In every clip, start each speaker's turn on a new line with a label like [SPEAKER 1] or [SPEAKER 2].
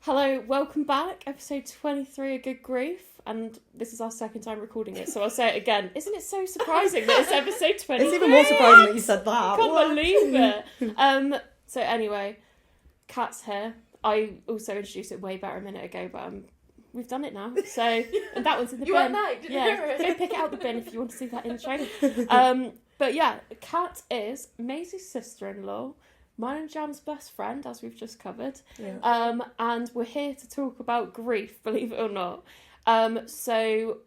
[SPEAKER 1] Hello, welcome back. Episode 23 of Good Grief. And this is our second time recording it, so I'll say it again. Isn't it so surprising that it's episode 23?
[SPEAKER 2] It's even more surprising that you said that.
[SPEAKER 1] I can't believe it. So anyway, Kat's here. I also introduced it way better a minute ago, but we've done it now. So and that one's in the bin.
[SPEAKER 3] Weren't there? Didn't hear it.
[SPEAKER 1] Go pick it out the bin if you want to see that intro. But yeah, Kat is Maisie's sister-in-law, mine and Jam's best friend, as we've just covered.
[SPEAKER 2] Yeah.
[SPEAKER 1] And we're here to talk about grief, believe it or not. So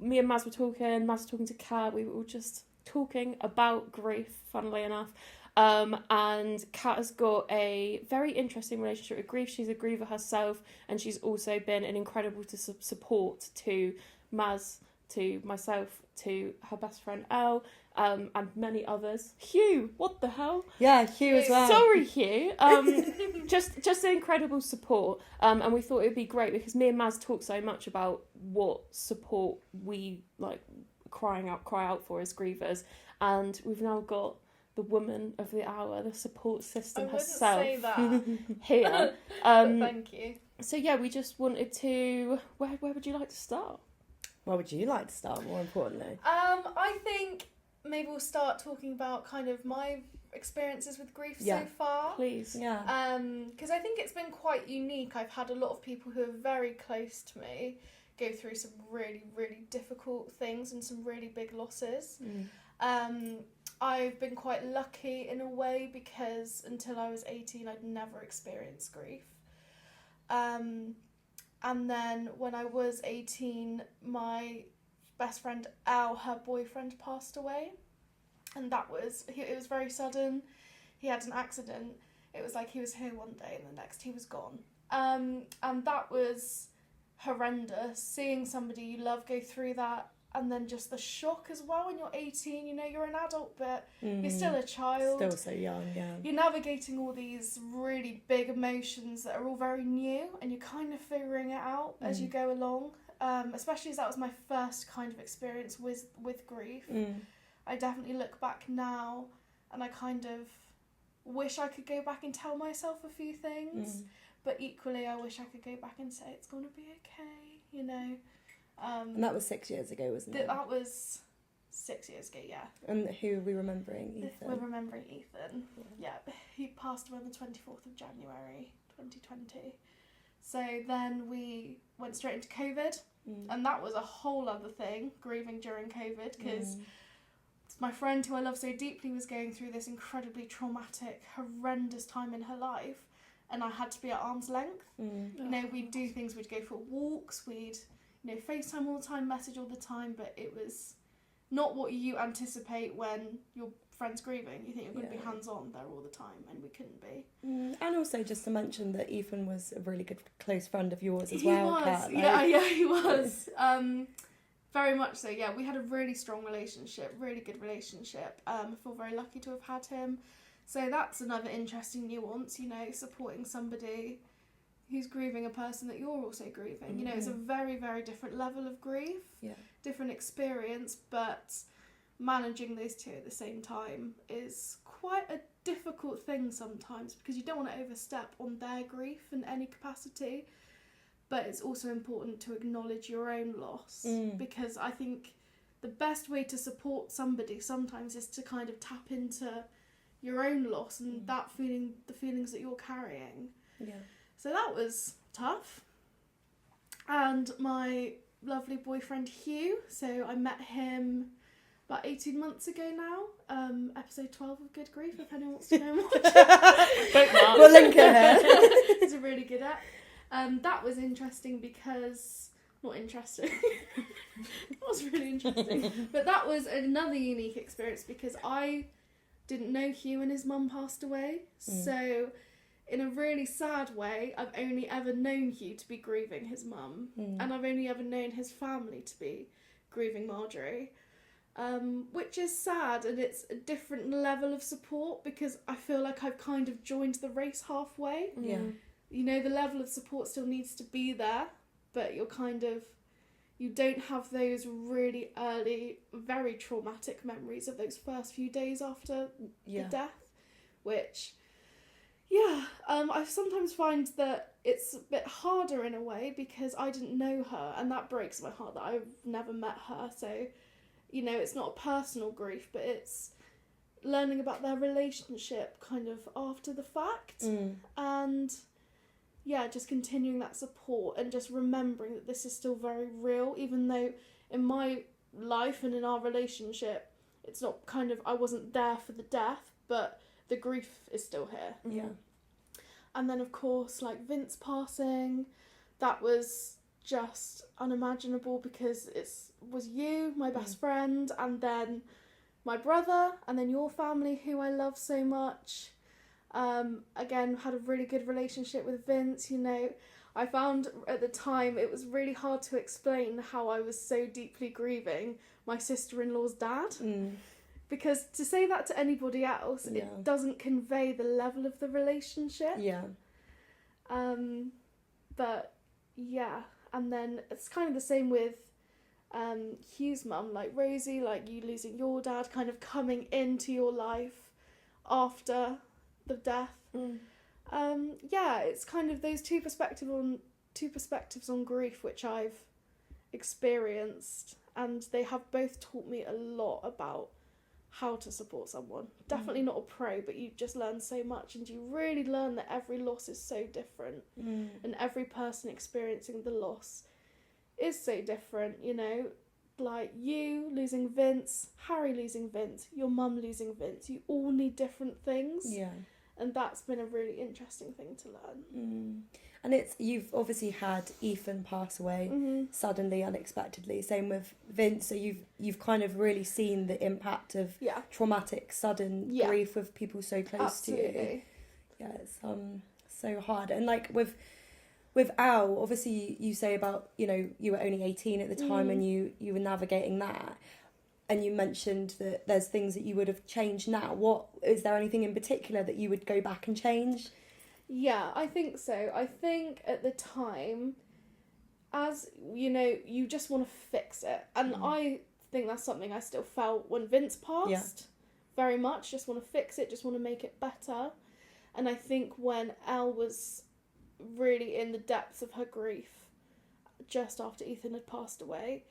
[SPEAKER 1] me and Maz were talking, Maz was talking to Kat, we were all just talking about grief, funnily enough. And Kat has got a very interesting relationship with grief. She's a griever herself, and she's also been an incredible support to Maz, to myself, to her best friend Elle, and many others. Hugh, what the hell?
[SPEAKER 2] Yeah, Hugh as well.
[SPEAKER 1] Sorry, Hugh. Just an incredible support. And we thought it would be great because me and Maz talk so much about what support we cry out for as grievers, and we've now got the woman of the hour, the support system herself.
[SPEAKER 3] I wouldn't say that.
[SPEAKER 1] Here.
[SPEAKER 3] Thank you.
[SPEAKER 1] So yeah, we just wanted to. Where would you like to start?
[SPEAKER 2] Where would you like to start, more importantly?
[SPEAKER 3] I think maybe we'll start talking about kind of my experiences with grief so far.
[SPEAKER 1] Please.
[SPEAKER 2] Yeah.
[SPEAKER 3] Because I think it's been quite unique. I've had a lot of people who are very close to me go through some really, really difficult things and some really big losses. I've been quite lucky in a way because until I was 18 I'd never experienced grief. And then when I was 18, my best friend Elle, her boyfriend passed away, and it was very sudden. He had an accident. It was like he was here one day and the next he was gone. And that was horrendous, seeing somebody you love go through that, and then just the shock as well when you're 18, you're an adult but you're still a child.
[SPEAKER 2] Still so young, yeah.
[SPEAKER 3] You're navigating all these really big emotions that are all very new, and you're kind of figuring it out as you go along, especially as that was my first kind of experience with grief. I definitely look back now and I kind of wish I could go back and tell myself a few things, but equally I wish I could go back and say it's going to be okay,
[SPEAKER 2] And that was 6 years ago, wasn't it?
[SPEAKER 3] That was 6 years ago, yeah.
[SPEAKER 2] And who are we remembering? Ethan?
[SPEAKER 3] We're remembering Ethan. Yeah, he passed away on the 24th of January 2020. So then we went straight into COVID, and that was a whole other thing, grieving during COVID, because my friend who I love so deeply was going through this incredibly traumatic, horrendous time in her life, and I had to be at arm's length. We'd do things, we'd go for walks, we'd FaceTime all the time, message all the time, but it was not what you anticipate when your friend's grieving. You think you're going to be hands-on there all the time, and we couldn't be.
[SPEAKER 2] And also just to mention that Ethan was a really good close friend of yours as well, Kat.
[SPEAKER 3] He was. Very much so, yeah. We had a really strong relationship, really good relationship. I feel very lucky to have had him. So that's another interesting nuance, supporting somebody who's grieving a person that you're also grieving. It's a very, very different level of grief, different experience, but managing those two at the same time is quite a difficult thing sometimes, because you don't want to overstep on their grief in any capacity, but it's also important to acknowledge your own loss, because I think the best way to support somebody sometimes is to kind of tap into your own loss and the feelings that you're carrying.
[SPEAKER 2] Yeah.
[SPEAKER 3] So that was tough. And my lovely boyfriend Hugh, so I met him about 18 months ago now, episode 12 of Good Grief, if anyone wants to know more.
[SPEAKER 2] We'll link it here.
[SPEAKER 3] It's a really good app. That was interesting because... Not interesting. It was really interesting. But that was another unique experience because I didn't know Hugh and his mum passed away. So... in a really sad way, I've only ever known Hugh to be grieving his mum, and I've only ever known his family to be grieving Marjorie, which is sad, and it's a different level of support because I feel like I've kind of joined the race halfway.
[SPEAKER 2] Yeah.
[SPEAKER 3] The level of support still needs to be there, but you don't have those really early, very traumatic memories of those first few days after the death, which... I sometimes find that it's a bit harder in a way because I didn't know her, and that breaks my heart that I've never met her. So, you know, it's not a personal grief, but it's learning about their relationship kind of after the fact. And yeah, just continuing that support and just remembering that this is still very real, even though in my life and in our relationship, it's not kind of, I wasn't there for the death, but the grief is still here.
[SPEAKER 2] Yeah.
[SPEAKER 3] And then, of course, like Vince passing, that was just unimaginable because it was you, my best friend, and then my brother, and then your family, who I love so much. Again, had a really good relationship with Vince, you know. I found at the time it was really hard to explain how I was so deeply grieving my sister-in-law's dad. Because to say that to anybody else, it doesn't convey the level of the relationship.
[SPEAKER 2] Yeah.
[SPEAKER 3] But yeah, and then it's kind of the same with Hugh's mum, like Rosie, like you losing your dad, kind of coming into your life after the death. Yeah, it's kind of those two perspectives on grief which I've experienced, and they have both taught me a lot about how to support someone. Definitely not a pro, but you just learn so much, and you really learn that every loss is so different, and every person experiencing the loss is so different, you know. Like you losing Vince, Harry losing Vince, your mum losing Vince, you all need different things.
[SPEAKER 2] Yeah.
[SPEAKER 3] And that's been a really interesting thing to learn.
[SPEAKER 2] And you've obviously had Ethan pass away suddenly, unexpectedly. Same with Vince. So you've kind of really seen the impact of traumatic, sudden grief with people so close to you. Yeah, it's so hard. And like with Al, obviously you say about, you know, you were only 18 at the time and you were navigating that. And you mentioned that there's things that you would have changed now. What is there anything in particular that you would go back and change?
[SPEAKER 3] Yeah, I think so. I think at the time, as you know, you just want to fix it. And I think that's something I still felt when Vince passed.
[SPEAKER 2] Yeah.
[SPEAKER 3] Very much. Just want to fix it, just want to make it better. And I think when Elle was really in the depths of her grief, just after Ethan had passed away,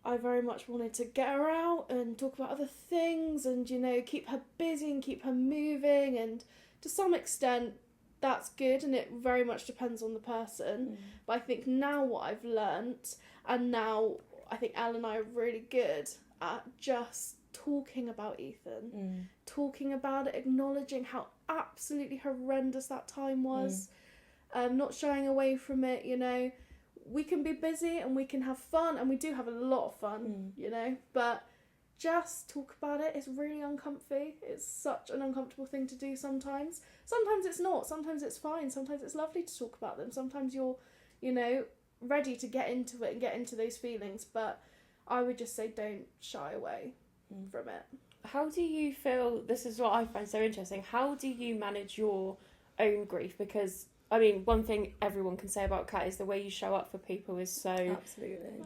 [SPEAKER 3] I very much wanted to get her out and talk about other things and, you know, keep her busy and keep her moving. And to some extent, that's good, and it very much depends on the person. But I think now what I've learnt, and now I think Elle and I are really good at just talking about Ethan, talking about it, acknowledging how absolutely horrendous that time was, not shying away from it, you know. We can be busy and we can have fun, and we do have a lot of fun, you know, but just talk about it. It's really uncomfy. It's such an uncomfortable thing to do sometimes. Sometimes it's not. Sometimes it's fine. Sometimes it's lovely to talk about them. Sometimes you're, you know, ready to get into it and get into those feelings, but I would just say don't shy away from it.
[SPEAKER 1] How do you feel, this is what I find so interesting, how do you manage your own grief? Because I mean, one thing everyone can say about Kat is the way you show up for people is so...
[SPEAKER 2] Absolutely.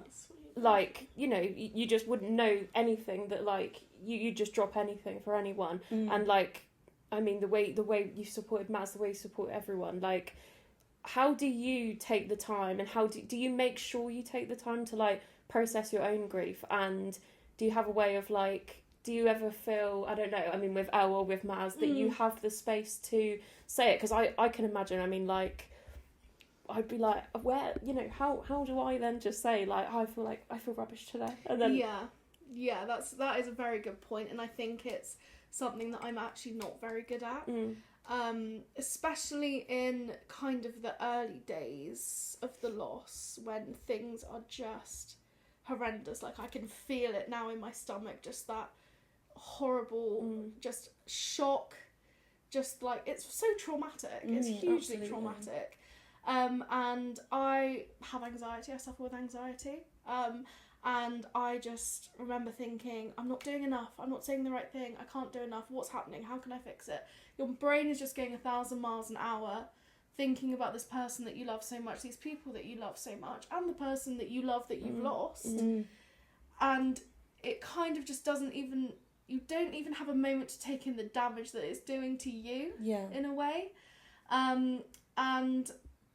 [SPEAKER 1] Like, you know, you just wouldn't know anything that, like, you just drop anything for anyone. And, like, I mean, the way you supported Maz, the way you support everyone, like, how do you take the time, and how do you make sure you take the time to, like, process your own grief? And do you have a way of, like... Do you ever feel, I don't know, I mean, with Elle or with Maz, that you have the space to say it? Because I can imagine, I mean, like, I'd be like, where, you know, how do I then just say, like, I feel rubbish today? And then...
[SPEAKER 3] Yeah, that is a very good point, and I think it's something that I'm actually not very good at. Especially in kind of the early days of the loss, when things are just horrendous. Like, I can feel it now in my stomach, just that horrible just shock, just like, it's so traumatic. It's hugely traumatic. And I have anxiety. I suffer with anxiety. And I just remember thinking, I'm not doing enough. I'm not saying the right thing. I can't do enough. What's happening? How can I fix it? Your brain is just going 1,000 miles an hour, thinking about this person that you love so much, these people that you love so much, and the person that you love that you've lost. And it kind of just you don't even have a moment to take in the damage that it's doing to you, in a way. And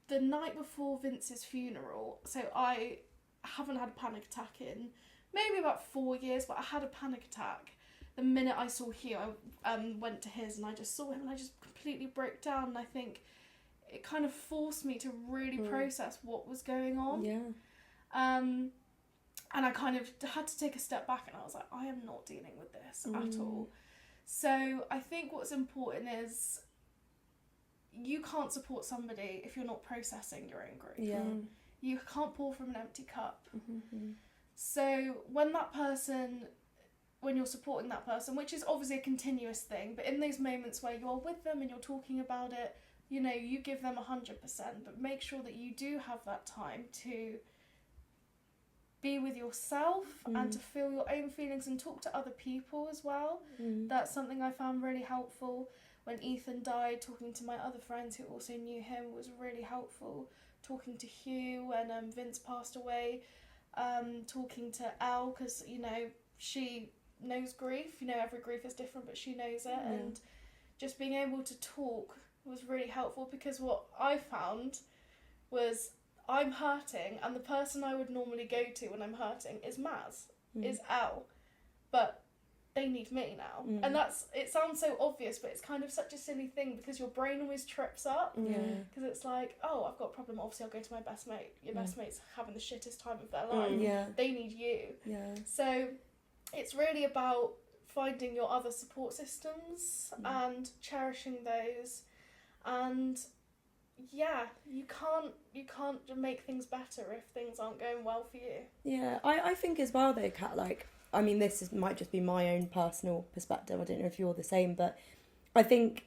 [SPEAKER 3] the night before Vince's funeral, so I haven't had a panic attack in maybe about 4 years, but I had a panic attack the minute I saw Hugh. I went to his and I just saw him and I just completely broke down, and I think it kind of forced me to really process what was going on. And I kind of had to take a step back, and I was like, I am not dealing with this at all. So I think what's important is you can't support somebody if you're not processing your own grief. You can't pour from an empty cup. So when you're supporting that person, which is obviously a continuous thing, but in those moments where you're with them and you're talking about it, you know, you give them 100%, but make sure that you do have that time to be with yourself and to feel your own feelings and talk to other people as well. That's something I found really helpful. When Ethan died, talking to my other friends who also knew him was really helpful. Talking to Hugh when Vince passed away, talking to Elle, because, you know, she knows grief. You know, every grief is different, but she knows it. And just being able to talk was really helpful, because what I found was I'm hurting, and the person I would normally go to when I'm hurting is Maz, is Elle, but they need me now. And it sounds so obvious, but it's kind of such a silly thing, because your brain always trips up, because it's like, oh, I've got a problem, obviously I'll go to my best mate. Your best mate's having the shittest time of their life. They need you. So it's really about finding your other support systems and cherishing those. And you can't make things better if things aren't going well for you.
[SPEAKER 2] I think as well though, Kat, like, I mean, might just be my own personal perspective, I don't know if you're the same, but I think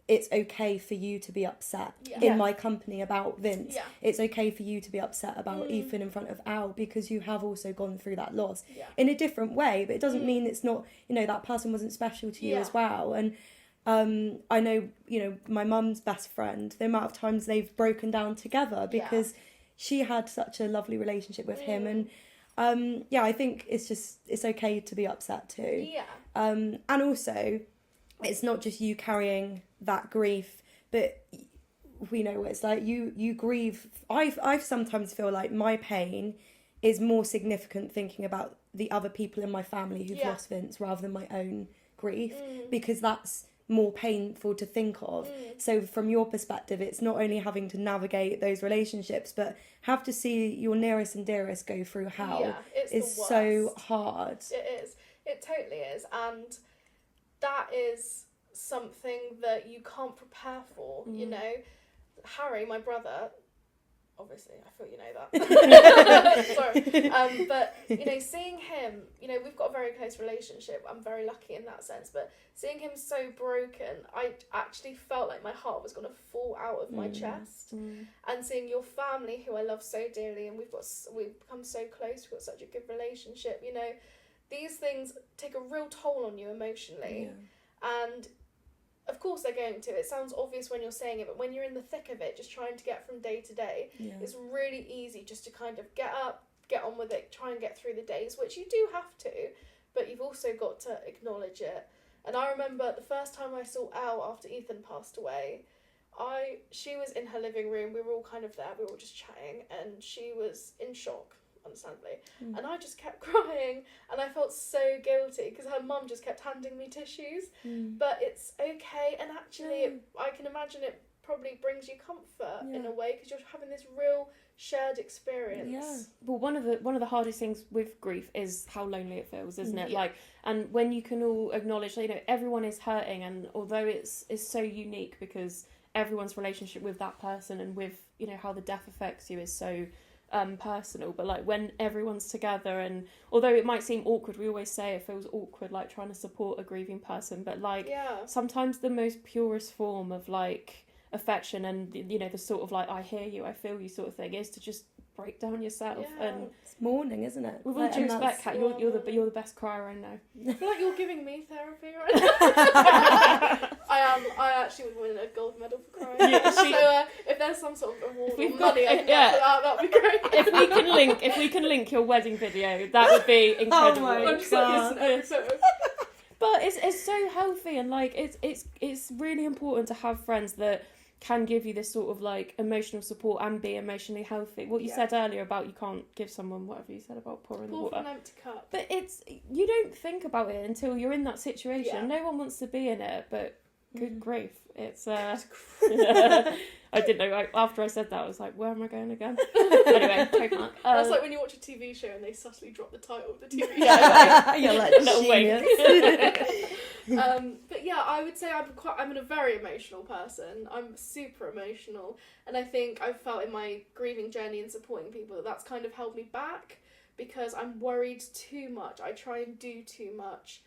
[SPEAKER 2] it's okay for you to be upset in my company about Vince. It's okay for you to be upset about Ethan in front of Al, because you have also gone through that loss in a different way, but it doesn't mean it's not, you know, that person wasn't special to you as well. And I know, you know, my mum's best friend, the amount of times they've broken down together because she had such a lovely relationship with him. And I think it's okay to be upset too. And also, it's not just you carrying that grief, but we know what it's like. You grieve. I sometimes feel like my pain is more significant thinking about the other people in my family who've lost Vince rather than my own grief, because that's more painful to think of. So from your perspective, it's not only having to navigate those relationships, but have to see your nearest and dearest go through hell. It's so hard.
[SPEAKER 3] It is. It totally is. And that is something that you can't prepare for, you know. Harry, my brother, obviously, I thought you know that. Sorry. But, you know, seeing him, you know, we've got a very close relationship. I'm very lucky in that sense. But seeing him so broken, I actually felt like my heart was going to fall out of my chest. And seeing your family, who I love so dearly, and we've become so close, we've got such a good relationship, you know, these things take a real toll on you emotionally. And of course they're going to. It sounds obvious when you're saying it, but when you're in the thick of it, just trying to get from day to day, it's really easy just to kind of get up, get on with it, try and get through the days, which you do have to, but you've also got to acknowledge it. And I remember the first time I saw Elle after Ethan passed away, she was in her living room, we were all kind of there, we were all just chatting, and she was in shock, understandably, and I just kept crying, and I felt so guilty because her mum just kept handing me tissues, but it's okay. And actually I can imagine it probably brings you comfort in a way, because you're having this real shared experience.
[SPEAKER 1] Well, one of the hardest things with grief is how lonely it feels, isn't it? Like, and when you can all acknowledge, you know, everyone is hurting, and although it's so unique because everyone's relationship with that person and with, you know, how the death affects you is so personal, but like when everyone's together, and although it might seem awkward, we always say it feels awkward like trying to support a grieving person, but like sometimes the most purest form of like affection and, you know, the sort of like I hear you, I feel you sort of thing, is to just break down yourself. And
[SPEAKER 2] it's mourning, isn't it?
[SPEAKER 1] With all due respect, Kat, you're the best crier I know.
[SPEAKER 3] I feel like you're giving me therapy right now. I actually would win a gold medal for crying. So if there's some sort of award or money I can get for that would be great.
[SPEAKER 1] If we can link your wedding video, that would be incredible.
[SPEAKER 2] Oh my God.
[SPEAKER 1] But it's so healthy, and like it's really important to have friends that can give you this sort of like emotional support and be emotionally healthy. What you said earlier about you can't give someone whatever you said about pouring the water.
[SPEAKER 3] Pour from an empty cup.
[SPEAKER 1] But you don't think about it until you're in that situation. Yeah. No one wants to be in it, but good grief. It's I didn't know. After I said that, I was like, where am I going again? Anyway, trademark.
[SPEAKER 3] That's like when you watch a TV show and they subtly drop the title of the TV show.
[SPEAKER 2] You're like, genius.
[SPEAKER 3] But yeah, I would say I'm a very emotional person. I'm super emotional, and I think I've felt in my grieving journey and supporting people that's kind of held me back because I'm worried too much. I try and do too much.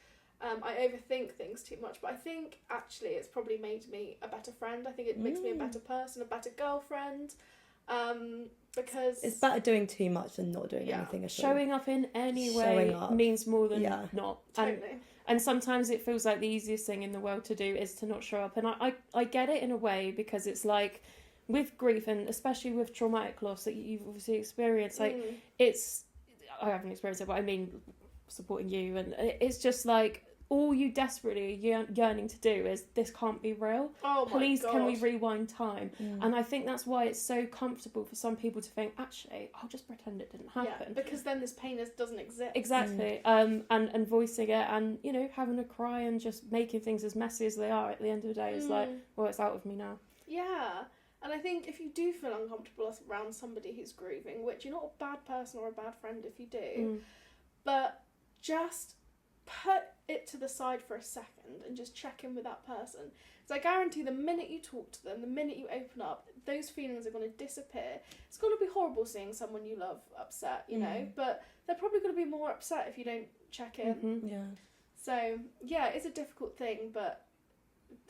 [SPEAKER 3] I overthink things too much, but I think actually it's probably made me a better friend. I think it makes me a better person, a better girlfriend, because
[SPEAKER 2] it's better doing too much than not doing anything at all.
[SPEAKER 1] Showing up in any way means more than not.
[SPEAKER 3] Totally.
[SPEAKER 1] And sometimes it feels like the easiest thing in the world to do is to not show up. And I get it in a way because it's like with grief and especially with traumatic loss that you've obviously experienced, like I haven't experienced it, but I mean supporting you, and it's just like all you desperately yearning to do is this can't be real.
[SPEAKER 3] Oh my
[SPEAKER 1] Please,
[SPEAKER 3] God.
[SPEAKER 1] can we rewind time? And I think that's why it's so comfortable for some people to think, actually, I'll just pretend it didn't happen.
[SPEAKER 3] Yeah, because then this pain doesn't exist.
[SPEAKER 1] Exactly. And voicing it and, you know, having a cry and just making things as messy as they are at the end of the day is like, well, it's out of me now.
[SPEAKER 3] Yeah. And I think if you do feel uncomfortable around somebody who's grieving, which you're not a bad person or a bad friend if you do, but just put it to the side for a second and just check in with that person. Because I guarantee the minute you talk to them, the minute you open up, those feelings are going to disappear. It's going to be horrible seeing someone you love upset, you know, but they're probably going to be more upset if you don't check in.
[SPEAKER 2] Yeah.
[SPEAKER 3] So, yeah, it's a difficult thing, but,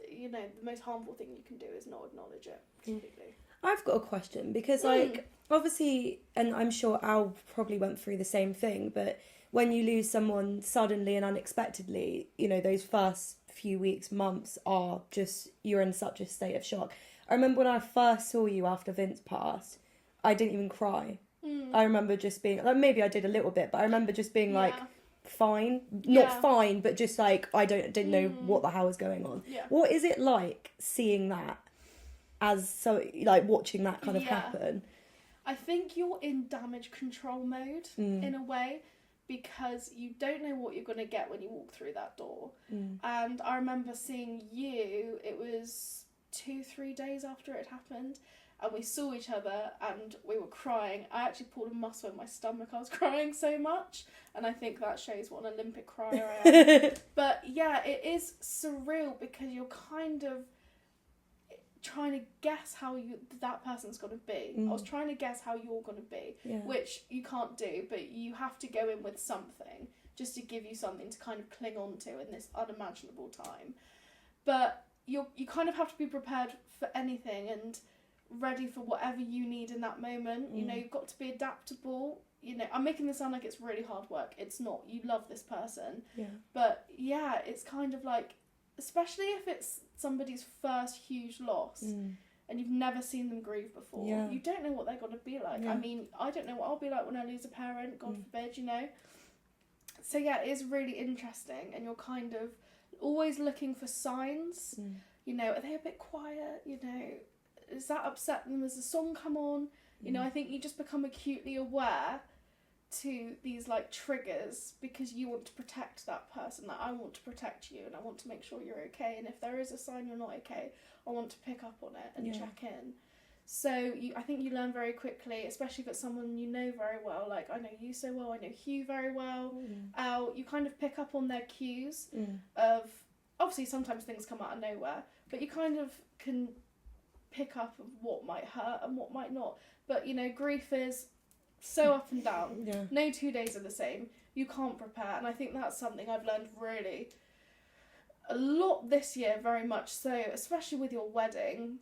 [SPEAKER 3] you know, the most harmful thing you can do is not acknowledge it completely.
[SPEAKER 2] I've got a question because, like, obviously, and I'm sure Al probably went through the same thing, but when you lose someone suddenly and unexpectedly, you know, those first few weeks, months are just, you're in such a state of shock. I remember when I first saw you after Vince passed, I didn't even cry. I remember just being, like, maybe I did a little bit, but I remember just being like, fine. Not fine, but just like, I didn't know what the hell was going on.
[SPEAKER 3] Yeah.
[SPEAKER 2] What is it like seeing that like watching that kind of happen?
[SPEAKER 3] I think you're in damage control mode in a way, because you don't know what you're going to get when you walk through that door. And I remember seeing you, it was 2-3 days after it happened, and we saw each other and we were crying. I actually pulled a muscle in my stomach, I was crying so much, and I think that shows what an Olympic crier I am. But yeah, it is surreal because you're kind of trying to guess how that person's going to be. I was trying to guess how you're going to be, which you can't do, but you have to go in with something just to give you something to kind of cling on to in this unimaginable time. But you kind of have to be prepared for anything and ready for whatever you need in that moment. You know, you've got to be adaptable. You know, I'm making this sound like it's really hard work. It's not. You love this person.
[SPEAKER 2] Yeah.
[SPEAKER 3] But yeah, it's kind of like, especially if it's somebody's first huge loss and you've never seen them grieve before, you don't know what they're going to be like. I mean, I don't know what I'll be like when I lose a parent, God forbid, you know. So yeah, it is really interesting, and you're kind of always looking for signs. You know, are they a bit quiet? You know, does that upset them? Does the song come on? You know, I think you just become acutely aware to these like triggers because you want to protect that person. Like, I want to protect you and I want to make sure you're okay, and if there is a sign you're not okay, I want to pick up on it and check in. So I think you learn very quickly, especially if it's someone you know very well. Like, I know you so well, I know Hugh very well. You kind of pick up on their cues of, obviously sometimes things come out of nowhere, but you kind of can pick up what might hurt and what might not. But, you know, grief is so up and down. No 2 days are the same. You can't prepare, and I think that's something I've learned really a lot this year, very much so, especially with your wedding.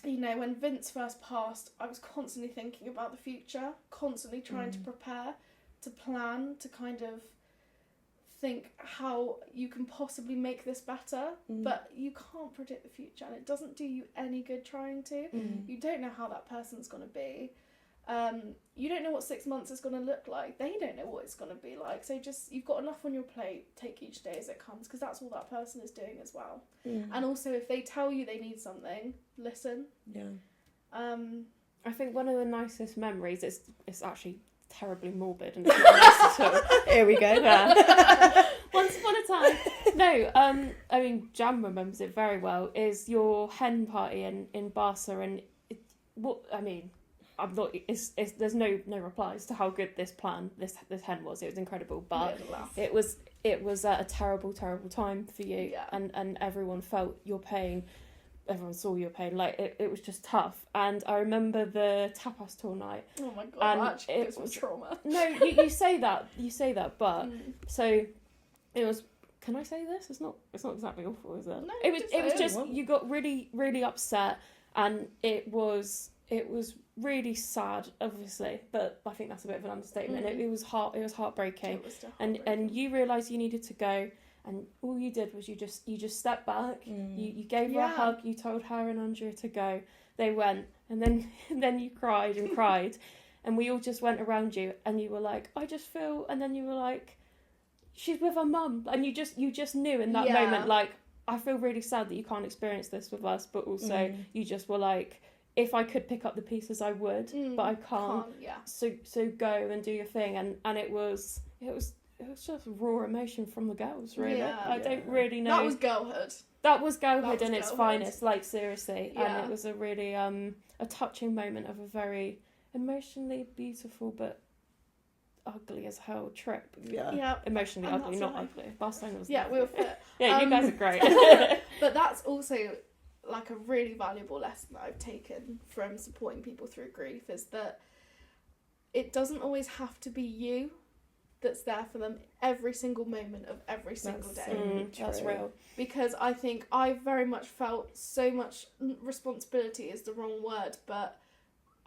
[SPEAKER 3] You know, when Vince first passed, I was constantly thinking about the future, constantly trying to prepare, to plan, to kind of think how you can possibly make this better, but you can't predict the future, and it doesn't do you any good trying to. You don't know how that person's going to be. You don't know what 6 months is going to look like. They don't know what it's going to be like. So just, you've got enough on your plate, take each day as it comes, because that's all that person is doing as well. And also, if they tell you they need something, listen.
[SPEAKER 1] I think one of the nicest memories, it's actually terribly morbid and it's not nice at all.
[SPEAKER 2] Here we go.
[SPEAKER 1] Yeah. Once upon a time. No, I mean, Jam remembers it very well, is your hen party in Barca, and I'm not. There's no replies to how good this hen was. It was incredible, but it was a terrible time for you, and everyone felt your pain. Everyone saw your pain. Like it was just tough. And I remember the tapas tour night.
[SPEAKER 3] Oh my god, that actually gives me trauma.
[SPEAKER 1] No, you say that, but so it was. Can I say this? It's not exactly awful, is it? No, it was just you got really, really upset, and it was really sad, obviously, but I think that's a bit of an understatement. It was heartbreaking. It was and you realised you needed to go, and all you did was you just stepped back, you gave her a hug, you told her and Andrea to go. They went, and then you cried and cried, and we all just went around you, and you were like, I just feel, and then you were like, she's with her mum, and you just knew in that moment, like, I feel really sad that you can't experience this with us, but also you just were like, if I could pick up the pieces I would, but I can't. So go and do your thing, and it was just raw emotion from the girls, really. I don't really know.
[SPEAKER 3] That was girlhood.
[SPEAKER 1] That was girlhood in its finest, like, seriously. And it was a really a touching moment of a very emotionally beautiful but ugly as hell trip. Emotionally and ugly, not ugly. Barcelona was lovely.
[SPEAKER 3] We were fit.
[SPEAKER 1] You guys are great.
[SPEAKER 3] But that's also like a really valuable lesson that I've taken from supporting people through grief, is that it doesn't always have to be you that's there for them every single moment of every single day.
[SPEAKER 1] That's real.
[SPEAKER 3] Because I think I very much felt so much responsibility is the wrong word, but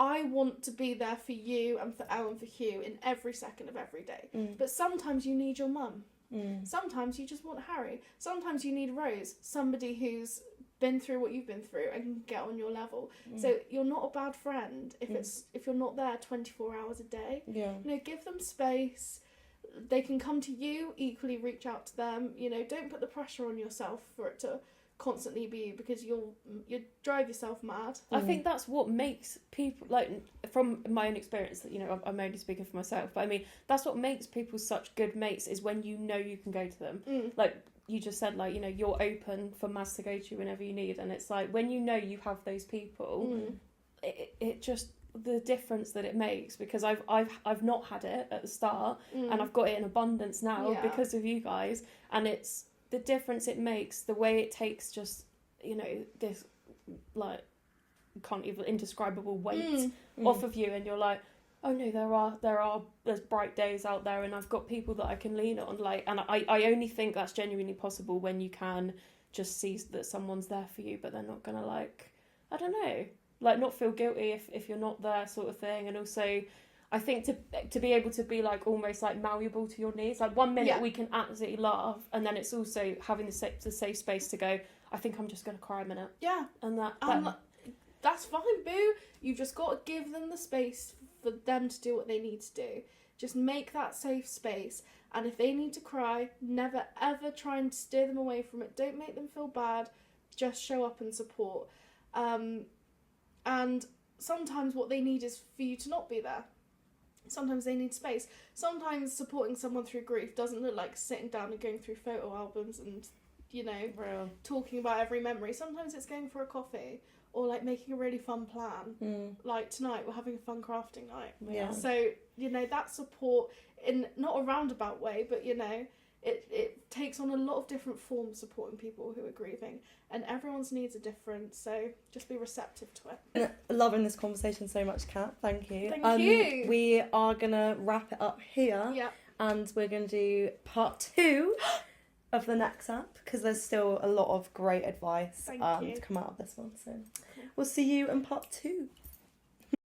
[SPEAKER 3] I want to be there for you and for Elle and for Hugh in every second of every day. But sometimes you need your mum. Sometimes you just want Harry. Sometimes you need Rose, somebody who's been through what you've been through and can get on your level. So you're not a bad friend if you're not there 24 hours a day. Give them space. They can come to you, equally reach out to them. Don't put the pressure on yourself for it to constantly be you, because you'll drive yourself mad.
[SPEAKER 1] I think that's what makes people, like, from my own experience, that I'm only speaking for myself, but I mean that's what makes people such good mates, is when you can go to them. Like you just said, like, you're open for Maz to go to whenever you need, and it's like when you have those people, it just, the difference that it makes, because I've not had it at the start, and I've got it in abundance now because of you guys, and it's the difference it makes, the way it takes just this, like, can't even indescribable weight off of you, and you're like, oh no, there's bright days out there, and I've got people that I can lean on, like, and I only think that's genuinely possible when you can just see that someone's there for you, but they're not gonna, like, I don't know, like, not feel guilty if you're not there, sort of thing. And also I think to be able to be, like, almost, like, malleable to your needs, like, 1 minute we can absolutely laugh, and then it's also having the safe space to go, I think I'm just going to cry a minute. And
[SPEAKER 3] that's fine, boo. You've just got to give them the space for them to do what they need to do. Just make that safe space, and if they need to cry, never ever try and steer them away from it. Don't make them feel bad. Just show up and support. And sometimes what they need is for you to not be there. Sometimes they need space. Sometimes supporting someone through grief doesn't look like sitting down and going through photo albums and, talking about every memory. Sometimes it's going for a coffee, or, like, making a really fun plan. Like tonight, we're having a fun crafting night. So, that support, in not a roundabout way, but, it takes on a lot of different forms, supporting people who are grieving, and everyone's needs are different, so just be receptive to it.
[SPEAKER 2] Loving this conversation so much, Kat. Thank you.
[SPEAKER 3] Thank you.
[SPEAKER 2] We are gonna wrap it up here, and we're gonna do part 2 of the next app, because there's still a lot of great advice to come out of this one, so we'll see you in part 2.